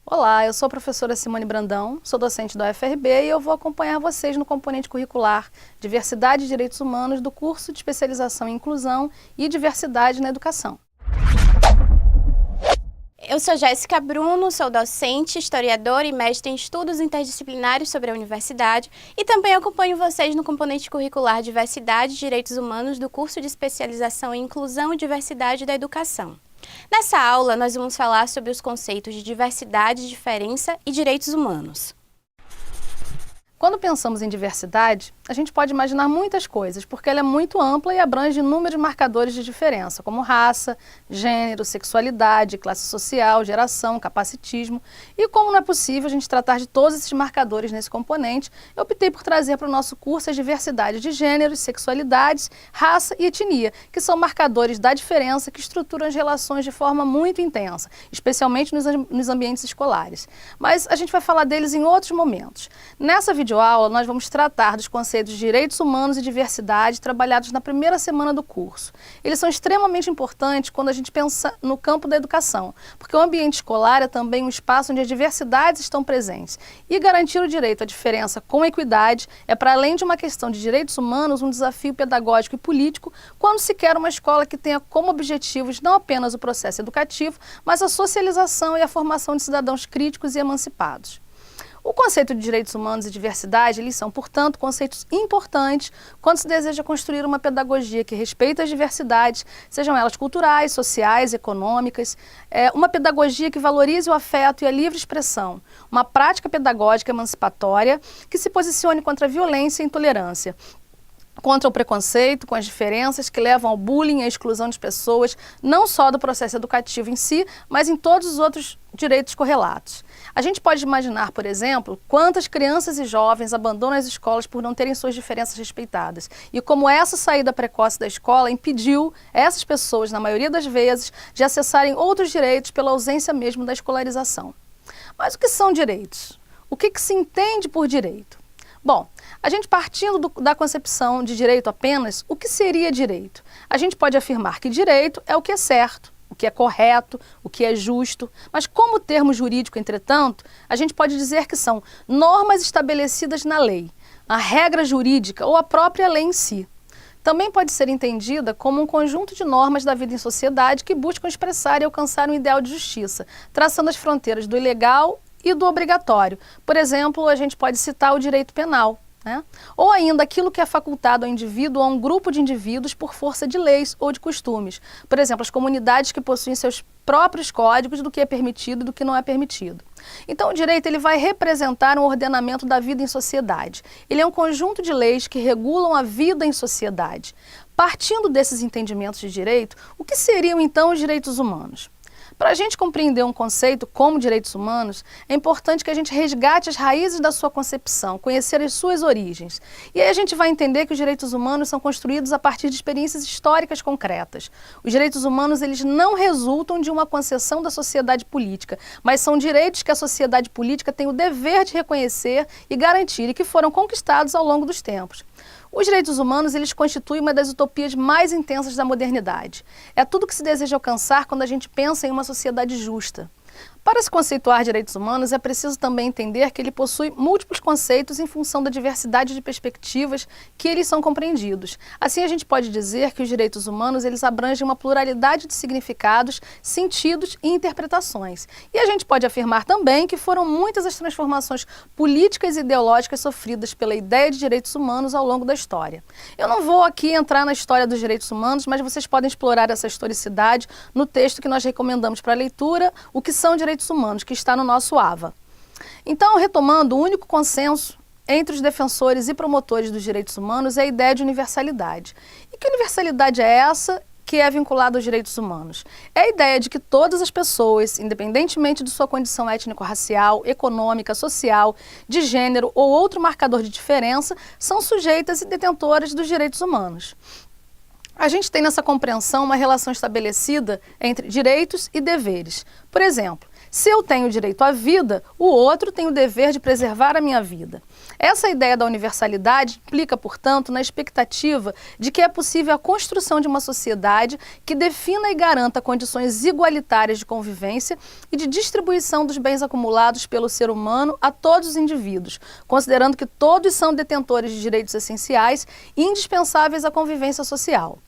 Olá, eu sou a professora Simone Brandão, sou docente da UFRB e eu vou acompanhar vocês no componente curricular Diversidade e Direitos Humanos do curso de especialização em Inclusão e Diversidade na Educação. Eu sou Jéssica Bruno, sou docente, historiadora e mestre em estudos interdisciplinares sobre a universidade e também acompanho vocês no componente curricular Diversidade e Direitos Humanos do curso de especialização em Inclusão e Diversidade da Educação. Nessa aula, nós vamos falar sobre os conceitos de diversidade, diferença e direitos humanos. Quando pensamos em diversidade, a gente pode imaginar muitas coisas, porque ela é muito ampla e abrange inúmeros marcadores de diferença, como raça, gênero, sexualidade, classe social, geração, capacitismo. E como não é possível a gente tratar de todos esses marcadores nesse componente, eu optei por trazer para o nosso curso a diversidade de gêneros, sexualidades, raça e etnia, que são marcadores da diferença que estruturam as relações de forma muito intensa, especialmente nos ambientes escolares. Mas a gente vai falar deles em outros momentos. Nessa videoaula, nós vamos tratar dos conceitos de direitos humanos e diversidade trabalhados na primeira semana do curso. Eles são extremamente importantes quando a gente pensa no campo da educação, porque o ambiente escolar é também um espaço onde as diversidades estão presentes. E garantir o direito à diferença com equidade é, para além de uma questão de direitos humanos, um desafio pedagógico e político quando se quer uma escola que tenha como objetivos não apenas o processo educativo, mas a socialização e a formação de cidadãos críticos e emancipados. O conceito de direitos humanos e diversidade, eles são, portanto, conceitos importantes quando se deseja construir uma pedagogia que respeita as diversidades, sejam elas culturais, sociais, econômicas, uma pedagogia que valorize o afeto e a livre expressão, uma prática pedagógica emancipatória que se posicione contra a violência e a intolerância, contra o preconceito, com as diferenças que levam ao bullying e à exclusão de pessoas, não só do processo educativo em si, mas em todos os outros direitos correlatos. A gente pode imaginar, por exemplo, quantas crianças e jovens abandonam as escolas por não terem suas diferenças respeitadas e como essa saída precoce da escola impediu essas pessoas, na maioria das vezes, de acessarem outros direitos pela ausência mesmo da escolarização. Mas o que são direitos? O que se entende por direito? Bom, a gente partindo da concepção de direito apenas, o que seria direito? A gente pode afirmar que direito é o que é certo, o que é correto, o que é justo, mas como termo jurídico, entretanto, a gente pode dizer que são normas estabelecidas na lei, a regra jurídica ou a própria lei em si. Também pode ser entendida como um conjunto de normas da vida em sociedade que buscam expressar e alcançar um ideal de justiça, traçando as fronteiras do ilegal e do obrigatório. Por exemplo, a gente pode citar o direito penal, né? Ou ainda aquilo que é facultado ao indivíduo ou a um grupo de indivíduos por força de leis ou de costumes. Por exemplo, as comunidades que possuem seus próprios códigos do que é permitido e do que não é permitido. Então, o direito ele vai representar um ordenamento da vida em sociedade. Ele é um conjunto de leis que regulam a vida em sociedade. Partindo desses entendimentos de direito, o que seriam então os direitos humanos? Para a gente compreender um conceito como direitos humanos, é importante que a gente resgate as raízes da sua concepção, conhecer as suas origens. E aí a gente vai entender que os direitos humanos são construídos a partir de experiências históricas concretas. Os direitos humanos eles não resultam de uma concessão da sociedade política, mas são direitos que a sociedade política tem o dever de reconhecer e garantir e que foram conquistados ao longo dos tempos. Os direitos humanos, eles constituem uma das utopias mais intensas da modernidade. É tudo que se deseja alcançar quando a gente pensa em uma sociedade justa. Para se conceituar direitos humanos, é preciso também entender que ele possui múltiplos conceitos em função da diversidade de perspectivas que eles são compreendidos. Assim, a gente pode dizer que os direitos humanos eles abrangem uma pluralidade de significados, sentidos e interpretações. E a gente pode afirmar também que foram muitas as transformações políticas e ideológicas sofridas pela ideia de direitos humanos ao longo da história. Eu não vou aqui entrar na história dos direitos humanos, mas vocês podem explorar essa historicidade no texto que nós recomendamos para a leitura, O que são direitos humanos, que está no nosso AVA. Então, retomando, o único consenso entre os defensores e promotores dos direitos humanos é a ideia de universalidade. E que universalidade é essa que é vinculada aos direitos humanos? É a ideia de que todas as pessoas, independentemente de sua condição étnico-racial, econômica, social, de gênero ou outro marcador de diferença, são sujeitas e detentoras dos direitos humanos. A gente tem nessa compreensão uma relação estabelecida entre direitos e deveres. Por exemplo, se eu tenho direito à vida, o outro tem o dever de preservar a minha vida. Essa ideia da universalidade implica, portanto, na expectativa de que é possível a construção de uma sociedade que defina e garanta condições igualitárias de convivência e de distribuição dos bens acumulados pelo ser humano a todos os indivíduos, considerando que todos são detentores de direitos essenciais e indispensáveis à convivência social.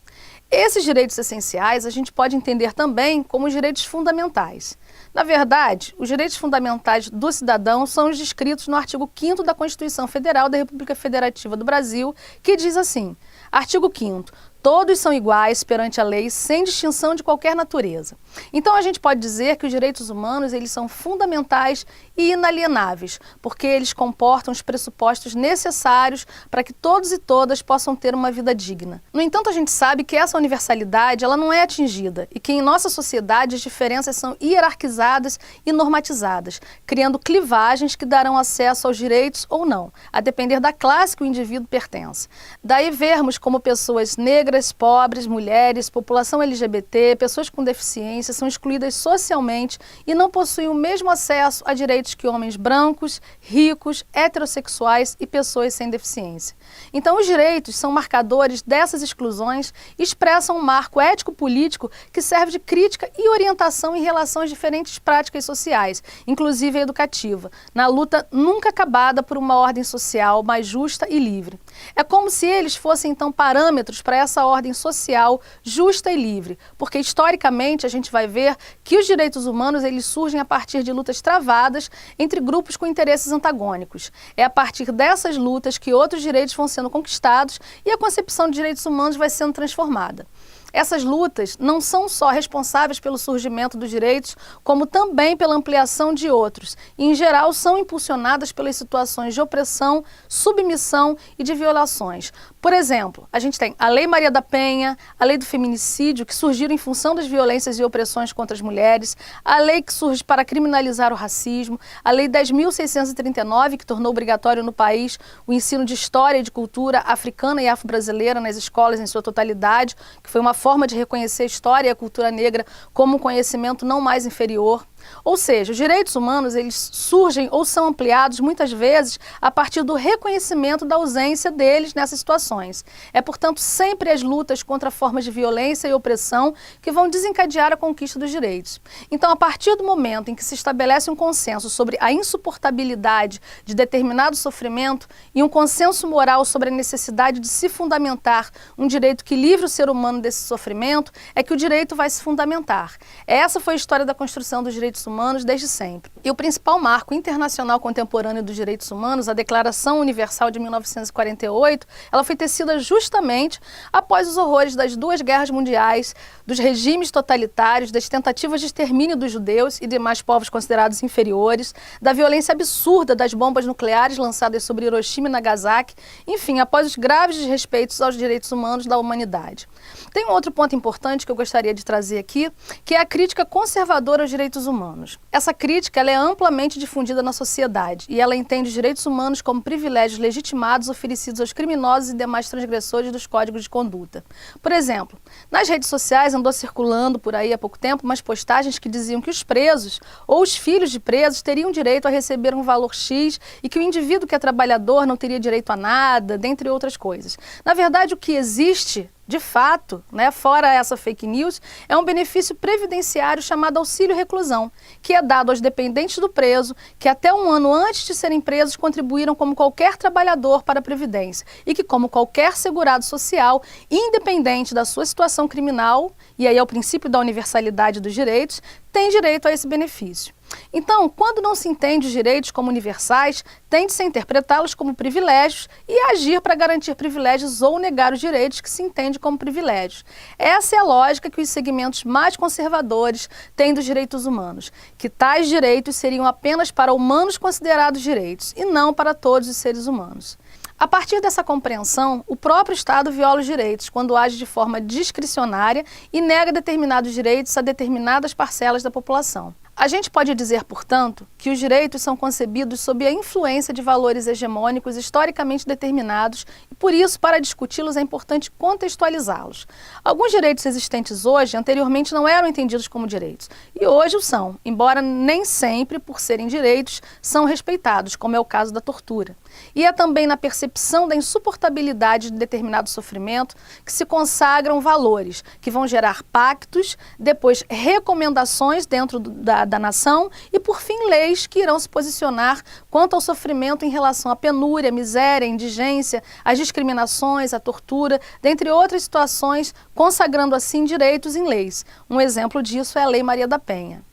Esses direitos essenciais a gente pode entender também como os direitos fundamentais. Na verdade, os direitos fundamentais do cidadão são os descritos no artigo 5º da Constituição Federal da República Federativa do Brasil, que diz assim: artigo 5º, todos são iguais perante a lei, sem distinção de qualquer natureza. Então a gente pode dizer que os direitos humanos eles são fundamentais e inalienáveis, porque eles comportam os pressupostos necessários para que todos e todas possam ter uma vida digna. No entanto, a gente sabe que essa universalidade ela não é atingida e que em nossa sociedade as diferenças são hierarquizadas e normatizadas, criando clivagens que darão acesso aos direitos ou não, a depender da classe que o indivíduo pertence. Daí vermos como pessoas negras, pobres, mulheres, população LGBT, pessoas com deficiência são excluídas socialmente e não possuem o mesmo acesso a direitos que homens brancos, ricos, heterossexuais e pessoas sem deficiência. Então, os direitos são marcadores dessas exclusões e expressam um marco ético-político que serve de crítica e orientação em relação às diferentes práticas sociais, inclusive a educativa, na luta nunca acabada por uma ordem social mais justa e livre. É como se eles fossem, então, parâmetros para essa ordem social justa e livre, porque historicamente a gente vai ver que os direitos humanos eles surgem a partir de lutas travadas entre grupos com interesses antagônicos. É a partir dessas lutas que outros direitos vão sendo conquistados e a concepção de direitos humanos vai sendo transformada. Essas lutas não são só responsáveis pelo surgimento dos direitos, como também pela ampliação de outros, e em geral são impulsionadas pelas situações de opressão, submissão e de violações. Por exemplo, a gente tem a Lei Maria da Penha, a Lei do Feminicídio, que surgiram em função das violências e opressões contra as mulheres, a lei que surge para criminalizar o racismo, a Lei 10.639, que tornou obrigatório no país o ensino de história e de cultura africana e afro-brasileira nas escolas em sua totalidade, que foi uma forma de reconhecer a história e a cultura negra como um conhecimento não mais inferior. Ou seja, os direitos humanos eles surgem ou são ampliados muitas vezes a partir do reconhecimento da ausência deles nessas situações. É, portanto, sempre as lutas contra formas de violência e opressão que vão desencadear a conquista dos direitos. Então, a partir do momento em que se estabelece um consenso sobre a insuportabilidade de determinado sofrimento e um consenso moral sobre a necessidade de se fundamentar um direito que livre o ser humano desse sofrimento, é que o direito vai se fundamentar. Essa foi a história da construção dos direitos humanos desde sempre. E o principal marco internacional contemporâneo dos direitos humanos, a Declaração Universal de 1948, ela foi tecida justamente após os horrores das duas guerras mundiais, dos regimes totalitários, das tentativas de extermínio dos judeus e demais povos considerados inferiores, da violência absurda das bombas nucleares lançadas sobre Hiroshima e Nagasaki, enfim, após os graves desrespeitos aos direitos humanos da humanidade. Tem um outro ponto importante que eu gostaria de trazer aqui, que é a crítica conservadora aos direitos humanos. Essa crítica ela é amplamente difundida na sociedade e ela entende os direitos humanos como privilégios legitimados oferecidos aos criminosos e demais transgressores dos códigos de conduta. Por exemplo, nas redes sociais andou circulando por aí há pouco tempo umas postagens que diziam que os presos ou os filhos de presos teriam direito a receber um valor X e que o indivíduo que é trabalhador não teria direito a nada, dentre outras coisas. Na verdade, o que existe de fato, fora essa fake news, é um benefício previdenciário chamado auxílio reclusão, que é dado aos dependentes do preso, que até um ano antes de serem presos contribuíram como qualquer trabalhador para a Previdência e que, como qualquer segurado social, independente da sua situação criminal, e aí é o princípio da universalidade dos direitos, tem direito a esse benefício. Então, quando não se entende os direitos como universais, tende-se a interpretá-los como privilégios e agir para garantir privilégios ou negar os direitos que se entende como privilégios. Essa é a lógica que os segmentos mais conservadores têm dos direitos humanos, que tais direitos seriam apenas para humanos considerados direitos e não para todos os seres humanos. A partir dessa compreensão, o próprio Estado viola os direitos quando age de forma discricionária e nega determinados direitos a determinadas parcelas da população. A gente pode dizer, portanto, que os direitos são concebidos sob a influência de valores hegemônicos historicamente determinados e, por isso, para discuti-los é importante contextualizá-los. Alguns direitos existentes hoje, anteriormente, não eram entendidos como direitos, e hoje o são, embora nem sempre, por serem direitos, são respeitados, como é o caso da tortura. E é também na percepção da insuportabilidade de determinado sofrimento que se consagram valores, que vão gerar pactos, depois recomendações dentro da nação e, por fim, leis que irão se posicionar quanto ao sofrimento em relação à penúria, miséria, indigência, às discriminações, à tortura, dentre outras situações, consagrando assim direitos em leis. Um exemplo disso é a Lei Maria da Penha.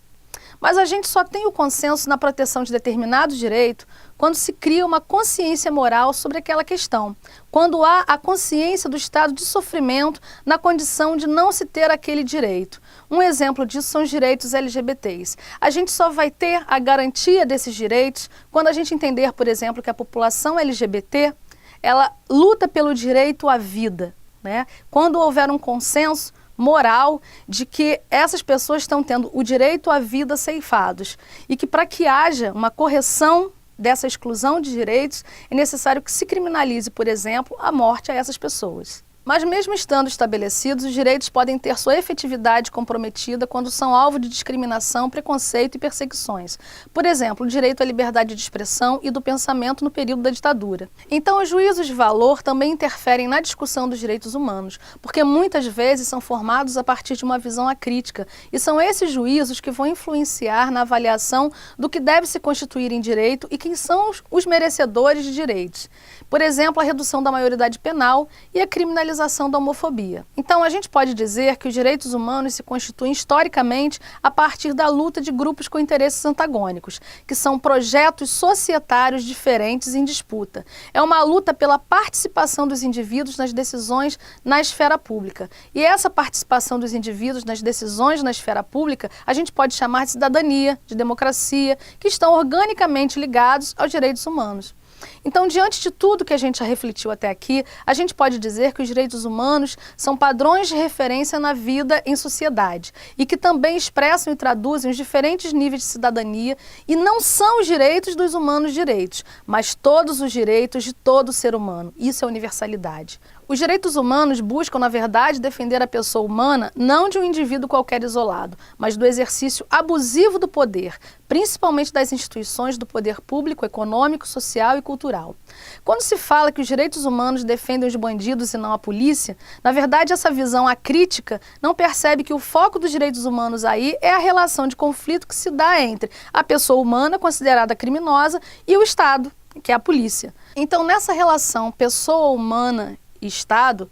Mas a gente só tem o consenso na proteção de determinados direitos quando se cria uma consciência moral sobre aquela questão, quando há a consciência do estado de sofrimento na condição de não se ter aquele direito. Um exemplo disso são os direitos LGBTs. A gente só vai ter a garantia desses direitos quando a gente entender, por exemplo, que a população LGBT, ela luta pelo direito à vida, né? Quando houver um consenso moral de que essas pessoas estão tendo o direito à vida ceifados e que para que haja uma correção dessa exclusão de direitos é necessário que se criminalize, por exemplo, a morte a essas pessoas. Mas mesmo estando estabelecidos, os direitos podem ter sua efetividade comprometida quando são alvo de discriminação, preconceito e perseguições. Por exemplo, o direito à liberdade de expressão e do pensamento no período da ditadura. Então, os juízos de valor também interferem na discussão dos direitos humanos, porque muitas vezes são formados a partir de uma visão acrítica, e são esses juízos que vão influenciar na avaliação do que deve se constituir em direito e quem são os merecedores de direitos. Por exemplo, a redução da maioridade penal e a criminalização da homofobia. Então, a gente pode dizer que os direitos humanos se constituem historicamente a partir da luta de grupos com interesses antagônicos, que são projetos societários diferentes em disputa. É uma luta pela participação dos indivíduos nas decisões na esfera pública. E essa participação dos indivíduos nas decisões na esfera pública, a gente pode chamar de cidadania, de democracia, que estão organicamente ligados aos direitos humanos. Então, diante de tudo que a gente já refletiu até aqui, a gente pode dizer que os direitos humanos são padrões de referência na vida em sociedade e que também expressam e traduzem os diferentes níveis de cidadania e não são os direitos dos humanos direitos, mas todos os direitos de todo ser humano. Isso é universalidade. Os direitos humanos buscam, na verdade, defender a pessoa humana não de um indivíduo qualquer isolado, mas do exercício abusivo do poder, principalmente das instituições do poder público, econômico, social e cultural. Quando se fala que os direitos humanos defendem os bandidos e não a polícia, na verdade essa visão acrítica não percebe que o foco dos direitos humanos aí é a relação de conflito que se dá entre a pessoa humana considerada criminosa e o Estado, que é a polícia. Então, nessa relação pessoa humana e Estado,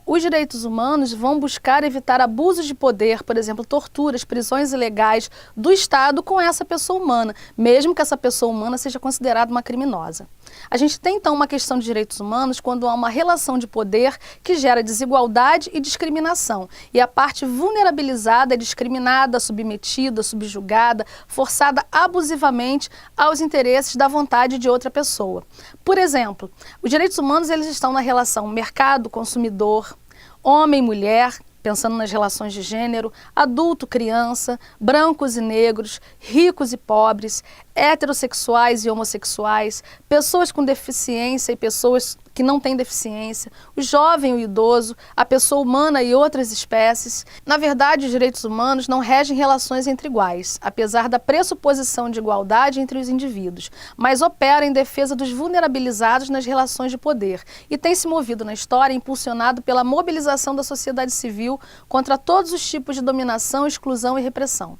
os direitos humanos vão buscar evitar abusos de poder, por exemplo, torturas, prisões ilegais do Estado com essa pessoa humana, mesmo que essa pessoa humana seja considerada uma criminosa. A gente tem, então, uma questão de direitos humanos quando há uma relação de poder que gera desigualdade e discriminação, e a parte vulnerabilizada é discriminada, submetida, subjugada, forçada abusivamente aos interesses da vontade de outra pessoa. Por exemplo, os direitos humanos eles estão na relação mercado-consumidor, homem-mulher, pensando nas relações de gênero, adulto-criança, brancos e negros, ricos e pobres, heterossexuais e homossexuais, pessoas com deficiência e pessoas que não têm deficiência, o jovem e o idoso, a pessoa humana e outras espécies. Na verdade, os direitos humanos não regem relações entre iguais, apesar da pressuposição de igualdade entre os indivíduos, mas opera em defesa dos vulnerabilizados nas relações de poder e tem se movido na história impulsionado pela mobilização da sociedade civil contra todos os tipos de dominação, exclusão e repressão.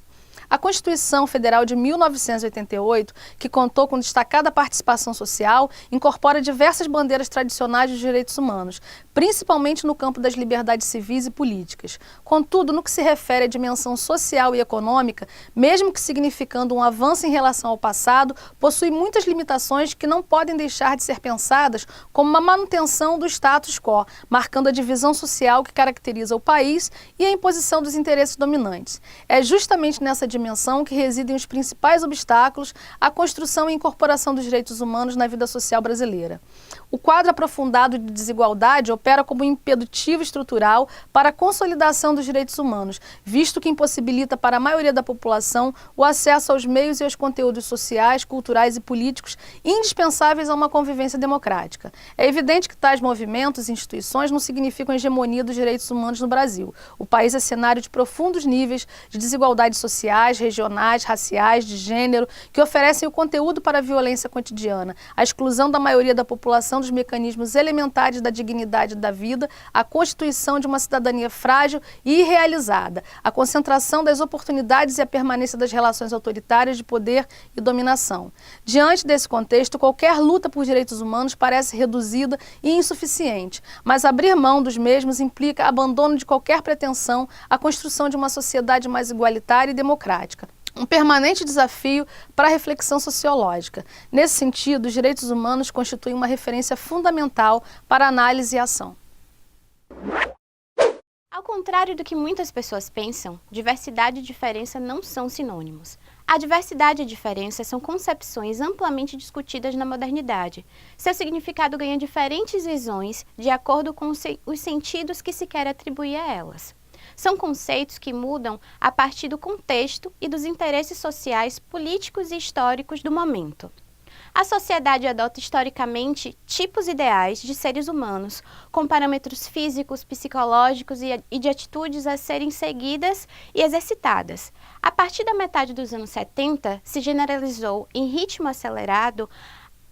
A Constituição Federal de 1988, que contou com destacada participação social, incorpora diversas bandeiras tradicionais dos direitos humanos, principalmente no campo das liberdades civis e políticas. Contudo, no que se refere à dimensão social e econômica, mesmo que significando um avanço em relação ao passado, possui muitas limitações que não podem deixar de ser pensadas como uma manutenção do status quo, marcando a divisão social que caracteriza o país e a imposição dos interesses dominantes. É justamente nessa dimensão que residem os principais obstáculos à construção e incorporação dos direitos humanos na vida social brasileira. O quadro aprofundado de desigualdade opera como impeditivo estrutural para a consolidação dos direitos humanos, visto que impossibilita para a maioria da população o acesso aos meios e aos conteúdos sociais, culturais e políticos indispensáveis a uma convivência democrática. É evidente que tais movimentos e instituições não significam a hegemonia dos direitos humanos no Brasil. O país é cenário de profundos níveis de desigualdades sociais, regionais, raciais, de gênero, que oferecem o conteúdo para a violência cotidiana, a exclusão da maioria da população dos mecanismos elementares da dignidade da vida, a constituição de uma cidadania frágil e irrealizada, a concentração das oportunidades e a permanência das relações autoritárias de poder e dominação. Diante desse contexto, qualquer luta por direitos humanos parece reduzida e insuficiente, mas abrir mão dos mesmos implica abandono de qualquer pretensão à construção de uma sociedade mais igualitária e democrática. Um permanente desafio para a reflexão sociológica. Nesse sentido, os direitos humanos constituem uma referência fundamental para análise e ação. Ao contrário do que muitas pessoas pensam, diversidade e diferença não são sinônimos. A diversidade e a diferença são concepções amplamente discutidas na modernidade. Seu significado ganha diferentes visões de acordo com os sentidos que se quer atribuir a elas. São conceitos que mudam a partir do contexto e dos interesses sociais, políticos e históricos do momento. A sociedade adota historicamente tipos ideais de seres humanos, com parâmetros físicos, psicológicos e de atitudes a serem seguidas e exercitadas. A partir da metade dos anos 70, se generalizou em ritmo acelerado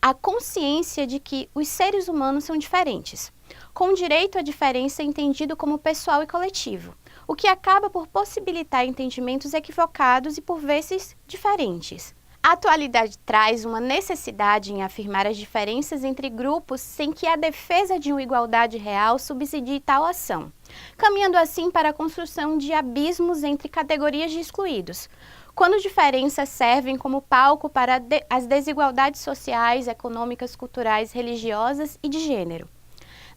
a consciência de que os seres humanos são diferentes, com direito à diferença entendido como pessoal e coletivo, o que acaba por possibilitar entendimentos equivocados e por vezes diferentes. A atualidade traz uma necessidade em afirmar as diferenças entre grupos sem que a defesa de uma igualdade real subsidie tal ação, caminhando assim para a construção de abismos entre categorias de excluídos, quando diferenças servem como palco para as desigualdades sociais, econômicas, culturais, religiosas e de gênero.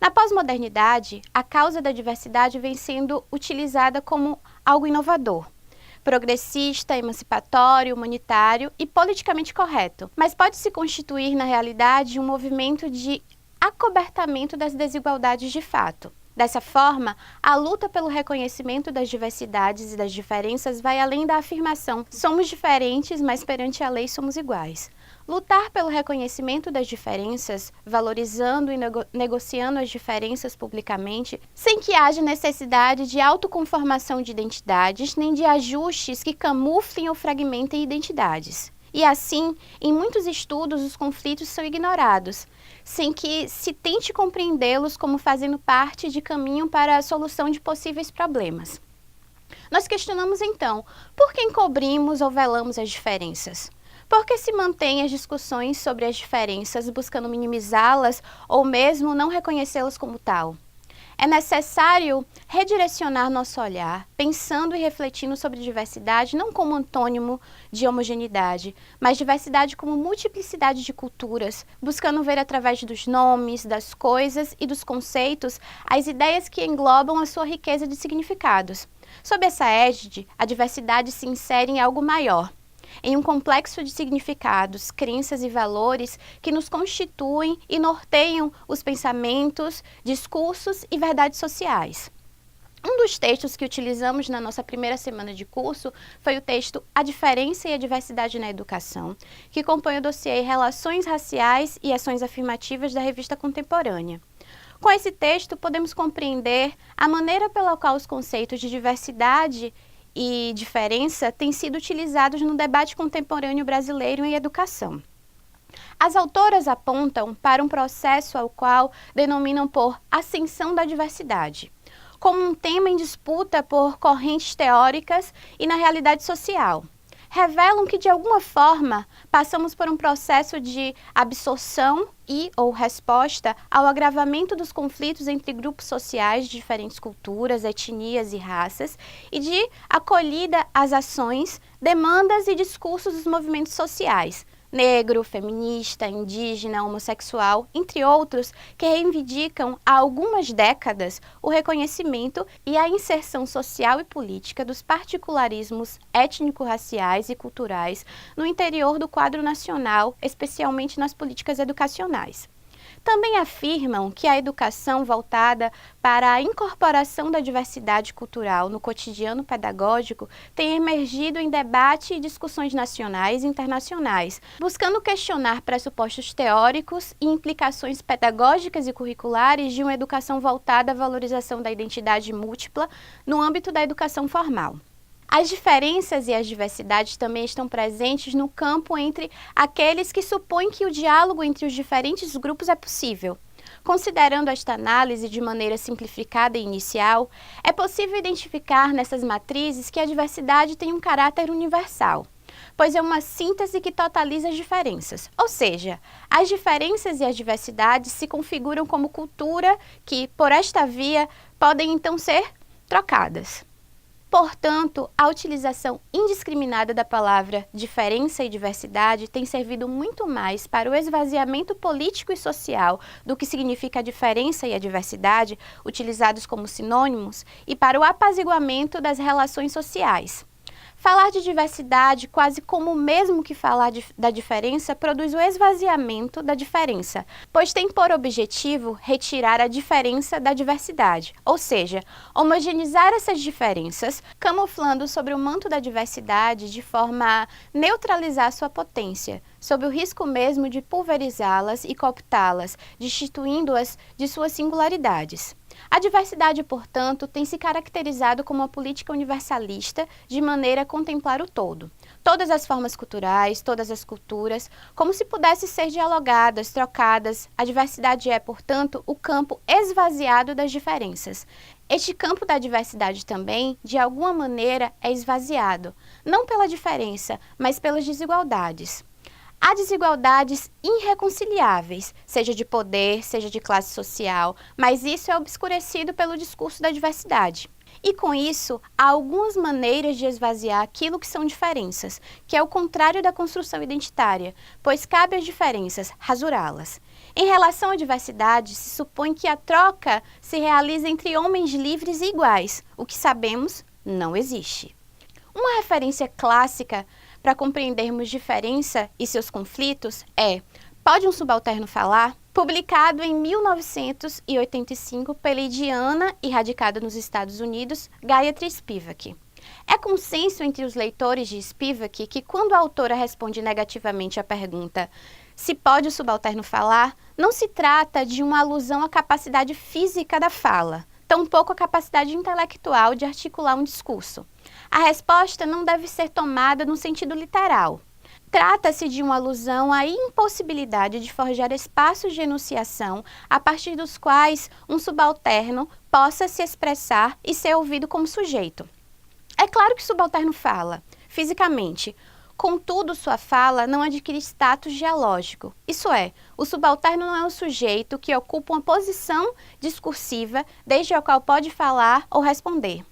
Na pós-modernidade, a causa da diversidade vem sendo utilizada como algo inovador, progressista, emancipatório, humanitário e politicamente correto, mas pode se constituir na realidade um movimento de acobertamento das desigualdades de fato. Dessa forma, a luta pelo reconhecimento das diversidades e das diferenças vai além da afirmação "somos diferentes, mas perante a lei somos iguais". Lutar pelo reconhecimento das diferenças, valorizando e negociando as diferenças publicamente, sem que haja necessidade de autoconformação de identidades, nem de ajustes que camuflem ou fragmentem identidades. E assim, em muitos estudos, os conflitos são ignorados, sem que se tente compreendê-los como fazendo parte de caminho para a solução de possíveis problemas. Nós questionamos então, por que encobrimos ou velamos as diferenças? Por que se mantêm as discussões sobre as diferenças buscando minimizá-las ou mesmo não reconhecê-las como tal? É necessário redirecionar nosso olhar, pensando e refletindo sobre diversidade não como antônimo de homogeneidade, mas diversidade como multiplicidade de culturas, buscando ver através dos nomes, das coisas e dos conceitos as ideias que englobam a sua riqueza de significados. Sob essa égide, a diversidade se insere em algo maior, em um complexo de significados, crenças e valores que nos constituem e norteiam os pensamentos, discursos e verdades sociais. Um dos textos que utilizamos na nossa primeira semana de curso foi o texto A Diferença e a Diversidade na Educação, que compõe o dossiê Relações Raciais e Ações Afirmativas da Revista Contemporânea. Com esse texto, podemos compreender a maneira pela qual os conceitos de diversidade e diferença têm sido utilizados no debate contemporâneo brasileiro em educação. As autoras apontam para um processo ao qual denominam por ascensão da diversidade, como um tema em disputa por correntes teóricas e na realidade social. Revelam que, de alguma forma, passamos por um processo de absorção ou resposta ao agravamento dos conflitos entre grupos sociais de diferentes culturas, etnias e raças e de acolhida às ações, demandas e discursos dos movimentos sociais, negro, feminista, indígena, homossexual, entre outros, que reivindicam há algumas décadas o reconhecimento e a inserção social e política dos particularismos étnico-raciais e culturais no interior do quadro nacional, especialmente nas políticas educacionais. também afirmam que a educação voltada para a incorporação da diversidade cultural no cotidiano pedagógico tem emergido em debate e discussões nacionais e internacionais, buscando questionar pressupostos teóricos e implicações pedagógicas e curriculares de uma educação voltada à valorização da identidade múltipla no âmbito da educação formal. As diferenças e as diversidades também estão presentes no campo entre aqueles que supõem que o diálogo entre os diferentes grupos é possível. Considerando esta análise de maneira simplificada e inicial, é possível identificar nessas matrizes que a diversidade tem um caráter universal, pois é uma síntese que totaliza as diferenças. Ou seja, as diferenças e as diversidades se configuram como cultura que, por esta via, podem então ser trocadas. Portanto, a utilização indiscriminada da palavra diferença e diversidade tem servido muito mais para o esvaziamento político e social do que significa a diferença e a diversidade, utilizados como sinônimos, e para o apaziguamento das relações sociais. Falar de diversidade, quase como o mesmo que falar da diferença, produz o esvaziamento da diferença, pois tem por objetivo retirar a diferença da diversidade, ou seja, homogeneizar essas diferenças, camuflando sobre o manto da diversidade de forma a neutralizar sua potência, sob o risco mesmo de pulverizá-las e cooptá-las, destituindo-as de suas singularidades. A diversidade, portanto, tem se caracterizado como uma política universalista de maneira a contemplar o todo. Todas as formas culturais, todas as culturas, como se pudessem ser dialogadas, trocadas. A diversidade é, portanto, o campo esvaziado das diferenças. Este campo da diversidade também, de alguma maneira, é esvaziado, não pela diferença, mas pelas desigualdades. Há desigualdades irreconciliáveis, seja de poder, seja de classe social, mas isso é obscurecido pelo discurso da diversidade. E com isso, há algumas maneiras de esvaziar aquilo que são diferenças, que é o contrário da construção identitária, pois cabe às diferenças rasurá-las. Em relação à diversidade, se supõe que a troca se realiza entre homens livres e iguais, o que sabemos não existe. Uma referência clássica para compreendermos diferença e seus conflitos é Pode um Subalterno Falar?, publicado em 1985 pela indiana e radicada nos Estados Unidos, Gayatri Spivak. É consenso entre os leitores de Spivak que quando a autora responde negativamente à pergunta se pode o subalterno falar, não se trata de uma alusão à capacidade física da fala, tampouco à capacidade intelectual de articular um discurso. A resposta não deve ser tomada no sentido literal. Trata-se de uma alusão à impossibilidade de forjar espaços de enunciação a partir dos quais um subalterno possa se expressar e ser ouvido como sujeito. É claro que o subalterno fala, fisicamente, contudo sua fala não adquire status dialógico. Isso é, o subalterno não é um sujeito que ocupa uma posição discursiva desde a qual pode falar ou responder.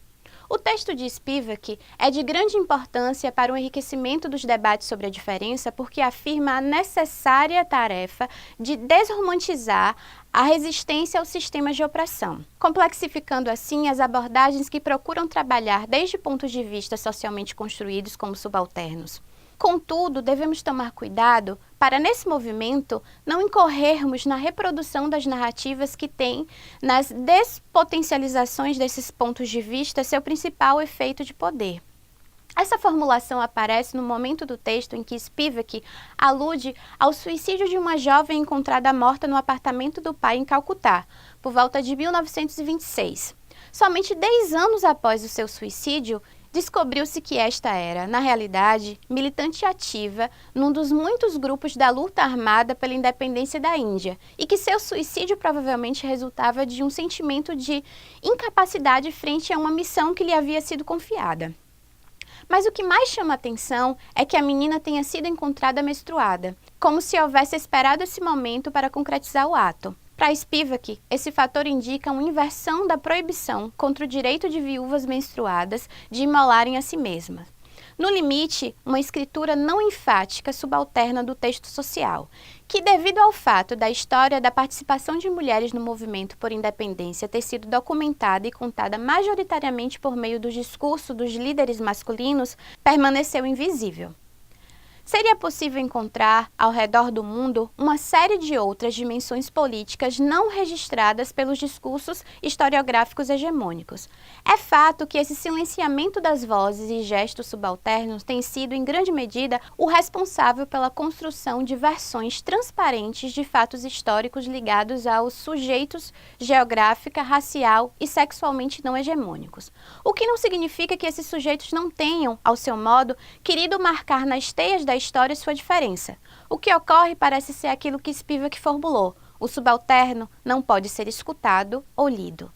O texto de Spivak é de grande importância para o enriquecimento dos debates sobre a diferença porque afirma a necessária tarefa de desromantizar a resistência aos sistemas de opressão, complexificando assim as abordagens que procuram trabalhar desde pontos de vista socialmente construídos como subalternos. Contudo, devemos tomar cuidado para, nesse movimento, não incorrermos na reprodução das narrativas que têm, nas despotencializações desses pontos de vista, seu principal efeito de poder. Essa formulação aparece no momento do texto em que Spivak alude ao suicídio de uma jovem encontrada morta no apartamento do pai em Calcutá, por volta de 1926. Somente 10 anos após o seu suicídio, descobriu-se que esta era, na realidade, militante ativa num dos muitos grupos da luta armada pela independência da Índia e que seu suicídio provavelmente resultava de um sentimento de incapacidade frente a uma missão que lhe havia sido confiada. Mas o que mais chama a atenção é que a menina tenha sido encontrada menstruada, como se houvesse esperado esse momento para concretizar o ato. Para Spivak, esse fator indica uma inversão da proibição contra o direito de viúvas menstruadas de imolarem a si mesmas. No limite, uma escritura não enfática subalterna do texto social, que devido ao fato da história da participação de mulheres no movimento por independência ter sido documentada e contada majoritariamente por meio do discurso dos líderes masculinos, permaneceu invisível. Seria possível encontrar, ao redor do mundo, uma série de outras dimensões políticas não registradas pelos discursos historiográficos hegemônicos. É fato que esse silenciamento das vozes e gestos subalternos tem sido, em grande medida, o responsável pela construção de versões transparentes de fatos históricos ligados aos sujeitos geográfica, racial e sexualmente não hegemônicos. O que não significa que esses sujeitos não tenham, ao seu modo, querido marcar nas teias da história sua diferença. O que ocorre parece ser aquilo que Spivak formulou: o subalterno não pode ser escutado ou lido.